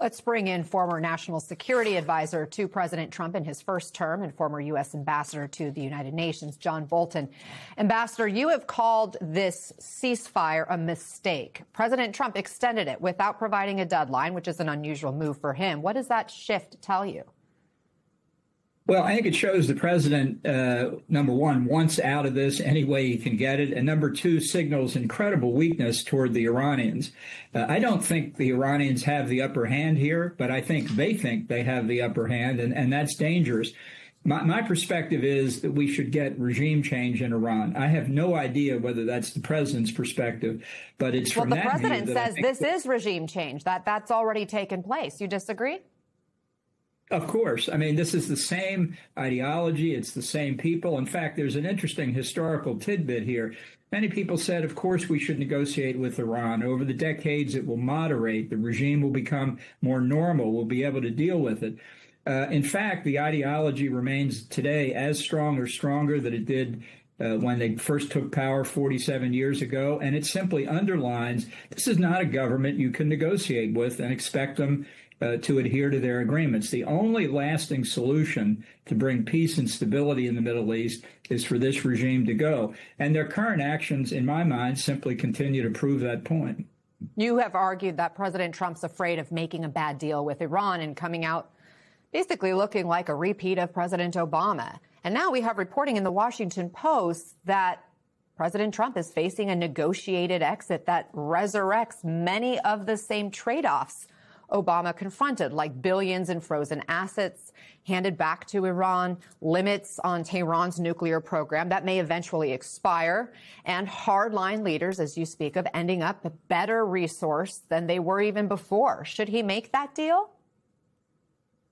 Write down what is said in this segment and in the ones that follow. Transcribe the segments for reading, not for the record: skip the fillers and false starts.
Let's bring in former national security advisor to President Trump in his first term and former U.S. ambassador to the United Nations, John Bolton. Ambassador, you have called this ceasefire a mistake. President Trump extended it without providing a deadline, which is an unusual move for him. What does that shift tell you? Well, I think it shows the president, number one, wants out of this any way he can get it. And number two, signals incredible weakness toward the Iranians. I don't think the Iranians have the upper hand here, but I think they have the upper hand, and that's dangerous. My perspective is that we should get regime change in Iran. I have no idea whether that's the president's perspective, but it's from that view. Well, the president says this is regime change, that's already taken place. You disagree? Of course. I mean, this is the same ideology. It's the same people. In fact, there's an interesting historical tidbit here. Many people said, of course, we should negotiate with Iran. Over the decades, it will moderate. The regime will become more normal. We'll be able to deal with it. In fact, the ideology remains today as strong or stronger than it did when they first took power 47 years ago. And it simply underlines this is not a government you can negotiate with and expect them to adhere to their agreements. The only lasting solution to bring peace and stability in the Middle East is for this regime to go. And their current actions, in my mind, simply continue to prove that point. You have argued that President Trump's afraid of making a bad deal with Iran and coming out basically looking like a repeat of President Obama. And now we have reporting in the Washington Post that President Trump is facing a negotiated exit that resurrects many of the same trade-offs Obama confronted, like billions in frozen assets handed back to Iran, limits on Tehran's nuclear program that may eventually expire, and hardline leaders, as you speak of, ending up a better resource than they were even before. Should he make that deal?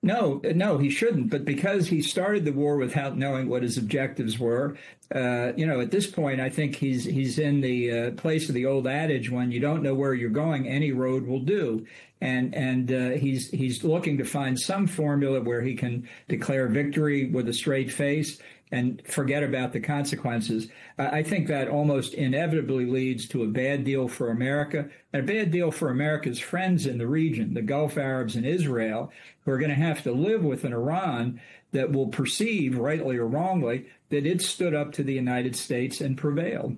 No, he shouldn't. But because he started the war without knowing what his objectives were, at this point, I think he's in the place of the old adage: when you don't know where you're going, any road will do. And he's looking to find some formula where he can declare victory with a straight face and forget about the consequences. I think that almost inevitably leads to a bad deal for America, and a bad deal for America's friends in the region, the Gulf Arabs and Israel, who are going to have to live with an Iran that will perceive, rightly or wrongly, that it stood up to the United States and prevailed.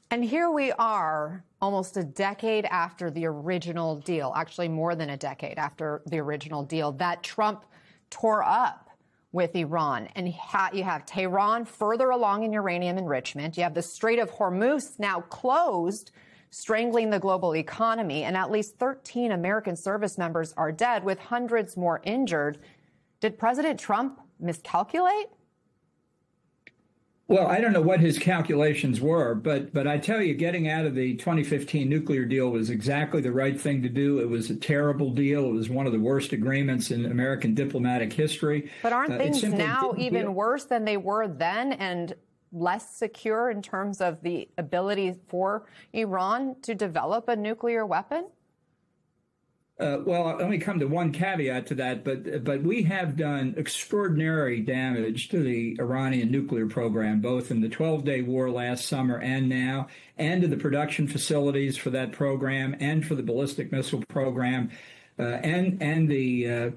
And here we are, almost a decade after the original deal, actually more than a decade after the original deal that Trump tore up with Iran. And you have Tehran further along in uranium enrichment. You have the Strait of Hormuz now closed, strangling the global economy. And at least 13 American service members are dead, with hundreds more injured. Did President Trump miscalculate? Well, I don't know what his calculations were, but I tell you, getting out of the 2015 nuclear deal was exactly the right thing to do. It was a terrible deal. It was one of the worst agreements in American diplomatic history. But aren't things now even worse than they were then, and less secure in terms of the ability for Iran to develop a nuclear weapon? Well, let me come to one caveat to that, but we have done extraordinary damage to the Iranian nuclear program, both in the 12-day war last summer and now, and to the production facilities for that program, and for the ballistic missile program, and the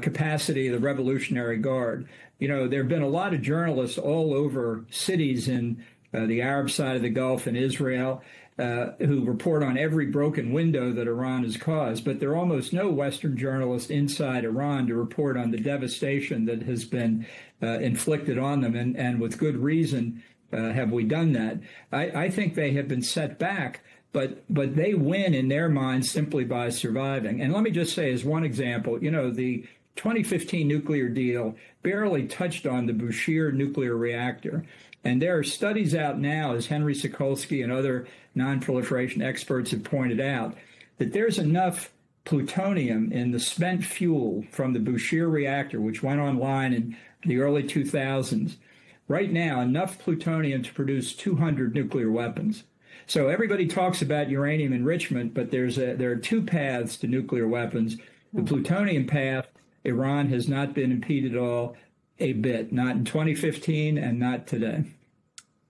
capacity of the Revolutionary Guard. You know, there have been a lot of journalists all over cities in the Arab side of the Gulf and Israel who report on every broken window that Iran has caused. But there are almost no Western journalists inside Iran to report on the devastation that has been inflicted on them. And with good reason have we done that. I think they have been set back, but they win in their minds simply by surviving. And let me just say, as one example, the 2015 nuclear deal barely touched on the Bushehr nuclear reactor. And there are studies out now, as Henry Sokolsky and other non-proliferation experts have pointed out, that there's enough plutonium in the spent fuel from the Bushehr reactor, which went online in the early 2000s, right now, enough plutonium to produce 200 nuclear weapons. So everybody talks about uranium enrichment, but there are two paths to nuclear weapons. The plutonium path, Iran has not been impeded at all, a bit, not in 2015 and not today.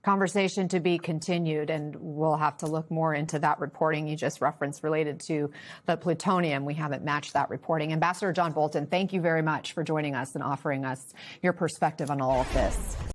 Conversation to be continued, and we'll have to look more into that reporting you just referenced related to the plutonium. We haven't matched that reporting. Ambassador John Bolton, thank you very much for joining us and offering us your perspective on all of this.